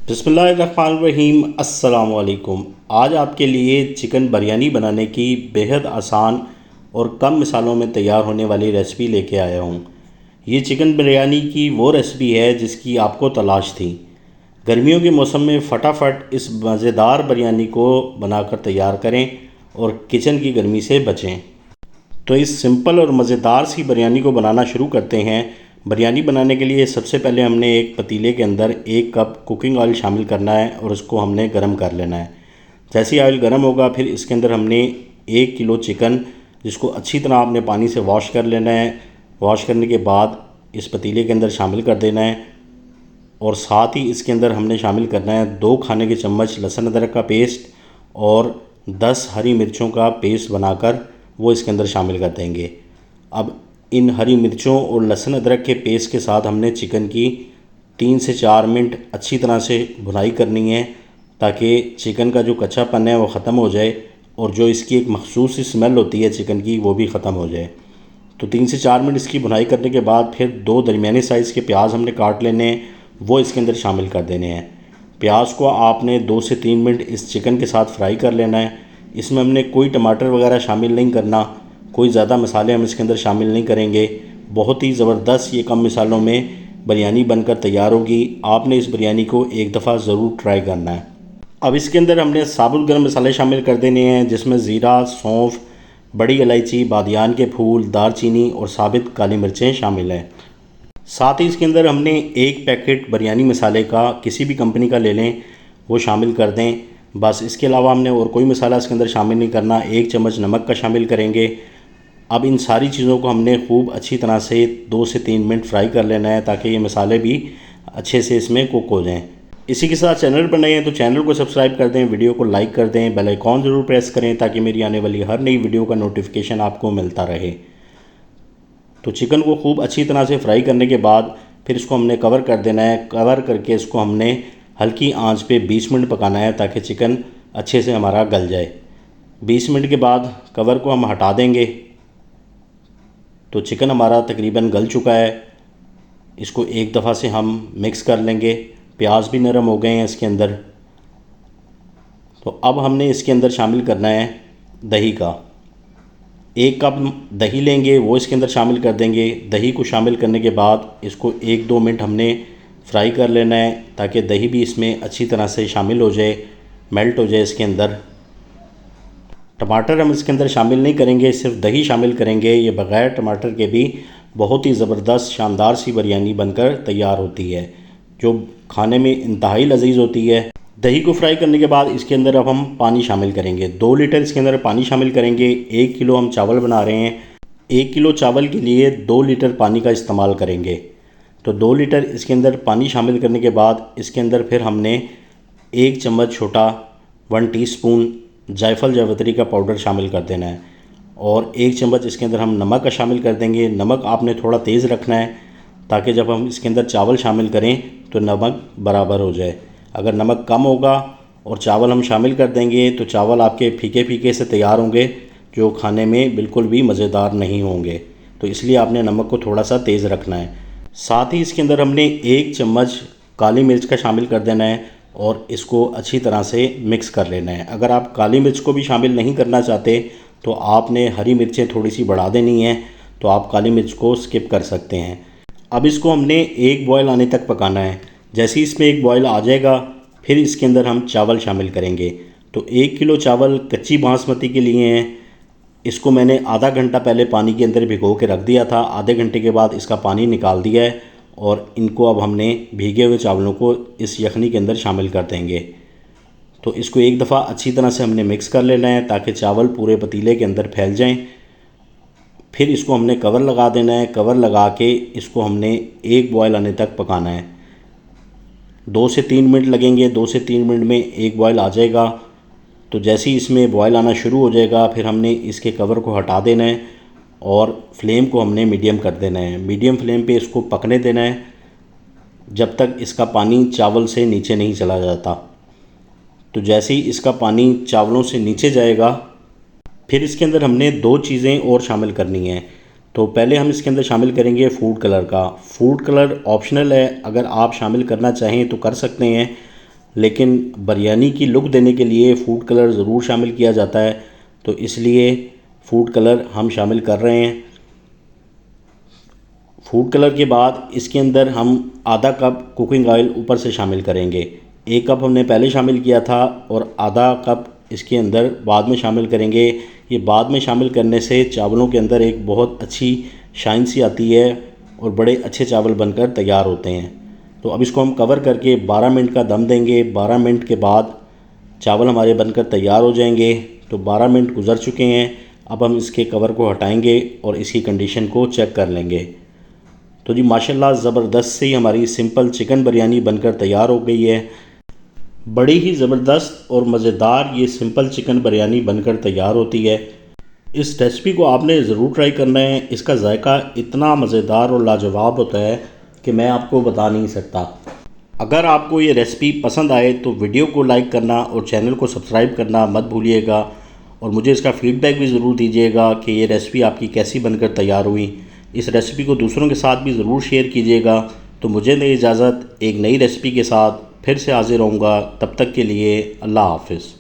बिस्मिल्लाहिर्रहमानिर्रहीम। अस्सलामुअलैकुम। आज आपके लिए चिकन बिरयानी बनाने की बेहद आसान और कम मिसालों में तैयार होने वाली रेसिपी लेके आया हूँ। ये चिकन बिरयानी की वो रेसिपी है जिसकी आपको तलाश थी। गर्मियों के मौसम में फटाफट इस मज़ेदार बिरयानी को बनाकर तैयार करें और किचन की गर्मी से बचें। तो इस सिंपल और मज़ेदार सी बिरयानी को बनाना शुरू करते हैं। बिरयानी बनाने के लिए सबसे पहले हमने एक पतीले के अंदर 1 कप कुकिंग ऑयल शामिल करना है और उसको हमने गर्म कर लेना है। जैसे ही ऑयल गर्म होगा फिर इसके अंदर हमने 1 किलो चिकन, जिसको अच्छी तरह आपने पानी से वॉश कर लेना है। वॉश करने के बाद इस पतीले के अंदर शामिल कर देना है और साथ ही इसके अंदर हमने शामिल करना है 2 खाने के चम्मच लहसुन अदरक का पेस्ट और 10 हरी मिर्चों का पेस्ट बनाकर वो इसके अंदर शामिल कर देंगे। अब इन हरी मिर्चों और लहसुन अदरक के पेस्ट के साथ हमने चिकन की 3 से 4 मिनट अच्छी तरह से भुनाई करनी है, ताकि चिकन का जो कच्चापन है वो ख़त्म हो जाए और जो इसकी एक मखसूस सी स्मेल होती है चिकन की वो भी ख़त्म हो जाए। तो 3 से 4 मिनट इसकी भुनाई करने के बाद फिर 2 दरमियाने साइज़ के प्याज हमने काट लेने हैं, वो इसके अंदर शामिल कर देने हैं। प्याज को आपने 2 से 3 मिनट इस चिकन के साथ फ्राई कर लेना है। इसमें हमने कोई टमाटर वगैरह शामिल नहीं करना, कोई ज़्यादा मसाले हम इसके अंदर शामिल नहीं करेंगे। बहुत ही ज़बरदस्त ये कम मसालों में बिरयानी बनकर तैयार होगी। आपने इस बिरयानी को एक दफ़ा ज़रूर ट्राई करना है। अब इसके अंदर हमने साबुत गर्म मसाले शामिल कर देने हैं, जिसमें ज़ीरा, सौंफ, बड़ी इलायची, बादियान के फूल, दालचीनी और साबित काली मिर्चें शामिल हैं। साथ ही इसके अंदर हमने 1 पैकेट बिरयानी मसाले का किसी भी कंपनी का ले लें, वो शामिल कर दें। बस इसके अलावा हमने और कोई मसाला इसके अंदर शामिल नहीं करना। 1 चम्मच नमक का शामिल करेंगे। अब इन सारी चीज़ों को हमने खूब अच्छी तरह से 2 से 3 मिनट फ्राई कर लेना है, ताकि ये मसाले भी अच्छे से इसमें कुक हो जाएं। इसी के साथ चैनल पर नए हैं तो चैनल को सब्सक्राइब कर दें, वीडियो को लाइक कर दें, बेल आइकॉन ज़रूर प्रेस करें ताकि मेरी आने वाली हर नई वीडियो का नोटिफिकेशन आपको मिलता रहे। तो चिकन को खूब अच्छी तरह से फ्राई करने के बाद फिर इसको हमने कवर कर देना है। कवर करके इसको हमने हल्की आंच पे 20 मिनट पकाना है, ताकि चिकन अच्छे से हमारा गल जाए। 20 मिनट के बाद कवर को हम हटा देंगे तो चिकन हमारा तकरीबन गल चुका है। इसको एक दफ़ा से हम मिक्स कर लेंगे। प्याज भी नरम हो गए हैं इसके अंदर। तो अब हमने इसके अंदर शामिल करना है दही का। 1 कप दही लेंगे, वो इसके अंदर शामिल कर देंगे। दही को शामिल करने के बाद इसको 1-2 मिनट हमने फ्राई कर लेना है, ताकि दही भी इसमें अच्छी तरह से शामिल हो जाए, मेल्ट हो जाए इसके अंदर। टमाटर हम इसके अंदर शामिल नहीं करेंगे, सिर्फ दही शामिल करेंगे। ये बग़ैर टमाटर के भी बहुत ही ज़बरदस्त शानदार सी बिरयानी बनकर तैयार होती है, जो खाने में इंतहाई लजीज होती है। दही को फ्राई करने के बाद इसके अंदर अब हम पानी शामिल करेंगे। 2 लीटर इसके अंदर पानी शामिल करेंगे। 1 किलो हम चावल बना रहे हैं, 1 किलो चावल के लिए 2 लीटर पानी का इस्तेमाल करेंगे। तो 2 लीटर इसके अंदर पानी शामिल करने के बाद इसके अंदर फिर हमने 1 चम्मच छोटा 1 टीस्पून जायफल जावित्री का पाउडर शामिल कर देना है और 1 चम्मच इसके अंदर हम नमक का शामिल कर देंगे। नमक आपने थोड़ा तेज़ रखना है, ताकि जब हम इसके अंदर चावल शामिल करें तो नमक बराबर हो जाए। अगर नमक कम होगा और चावल हम शामिल कर देंगे तो चावल आपके फीके फीके से तैयार होंगे, जो खाने में बिल्कुल भी मज़ेदार नहीं होंगे। तो इसलिए आपने नमक को थोड़ा सा तेज़ रखना है। साथ ही इसके अंदर हमने 1 चम्मच काली मिर्च का शामिल कर देना है और इसको अच्छी तरह से मिक्स कर लेना है। अगर आप काली मिर्च को भी शामिल नहीं करना चाहते तो आपने हरी मिर्चें थोड़ी सी बढ़ा देनी है, तो आप काली मिर्च को स्किप कर सकते हैं। अब इसको हमने 1 बॉयल आने तक पकाना है। जैसे ही इसमें 1 बॉयल आ जाएगा फिर इसके अंदर हम चावल शामिल करेंगे। तो 1 किलो चावल कच्ची बासमती के लिए हैं। इसको मैंने आधा घंटा पहले पानी के अंदर भिगो के रख दिया था। आधे घंटे के बाद इसका पानी निकाल दिया है और इनको अब हमने भीगे हुए चावलों को इस यखनी के अंदर शामिल कर देंगे। तो इसको एक दफ़ा अच्छी तरह से हमने मिक्स कर लेना है, ताकि चावल पूरे पतीले के अंदर फैल जाएं। फिर इसको हमने कवर लगा देना है। कवर लगा के इसको हमने 1 बॉयल आने तक पकाना है। 2 से 3 मिनट लगेंगे। 2 से 3 मिनट में 1 बॉयल आ जाएगा। तो जैसे ही इसमें बॉयल आना शुरू हो जाएगा फिर हमने इसके कवर को हटा देना है और फ्लेम को हमने मीडियम कर देना है। मीडियम फ्लेम पे इसको पकने देना है जब तक इसका पानी चावल से नीचे नहीं चला जाता। तो जैसे ही इसका पानी चावलों से नीचे जाएगा फिर इसके अंदर हमने 2 चीज़ें और शामिल करनी हैं। तो पहले हम इसके अंदर शामिल करेंगे फूड कलर का। फूड कलर ऑप्शनल है, अगर आप शामिल करना चाहें तो कर सकते हैं, लेकिन बिरयानी की लुक देने के लिए फ़ूड कलर ज़रूर शामिल किया जाता है, तो इसलिए फ़ूड कलर हम शामिल कर रहे हैं। फ़ूड कलर के बाद इसके अंदर हम आधा कप कुकिंग ऑयल ऊपर से शामिल करेंगे। 1 कप हमने पहले शामिल किया था और आधा कप इसके अंदर बाद में शामिल करेंगे। ये बाद में शामिल करने से चावलों के अंदर एक बहुत अच्छी शाइन सी आती है और बड़े अच्छे चावल बनकर तैयार होते हैं। तो अब इसको हम कवर करके 12 मिनट का दम देंगे। 12 मिनट के बाद चावल हमारे बनकर तैयार हो जाएंगे। तो 12 मिनट गुजर चुके हैं। अब हम इसके कवर को हटाएंगे और इसकी कंडीशन को चेक कर लेंगे। तो जी माशाल्लाह ज़बरदस्त से ही हमारी सिंपल चिकन बिरयानी बनकर तैयार हो गई है। बड़ी ही ज़बरदस्त और मज़ेदार ये सिंपल चिकन बिरयानी बनकर तैयार होती है। इस रेसिपी को आपने ज़रूर ट्राई करना है। इसका जायका इतना मज़ेदार और लाजवाब होता है कि मैं आपको बता नहीं सकता। अगर आपको ये रेसिपी पसंद आए तो वीडियो को लाइक करना और चैनल को सब्सक्राइब करना मत भूलिएगा, और मुझे इसका फ़ीडबैक भी ज़रूर दीजिएगा कि ये रेसिपी आपकी कैसी बनकर तैयार हुई। इस रेसिपी को दूसरों के साथ भी ज़रूर शेयर कीजिएगा। तो मुझे दे इजाज़त, एक नई रेसिपी के साथ फिर से हाज़िर होऊंगा। तब तक के लिए अल्लाह हाफ़िज़।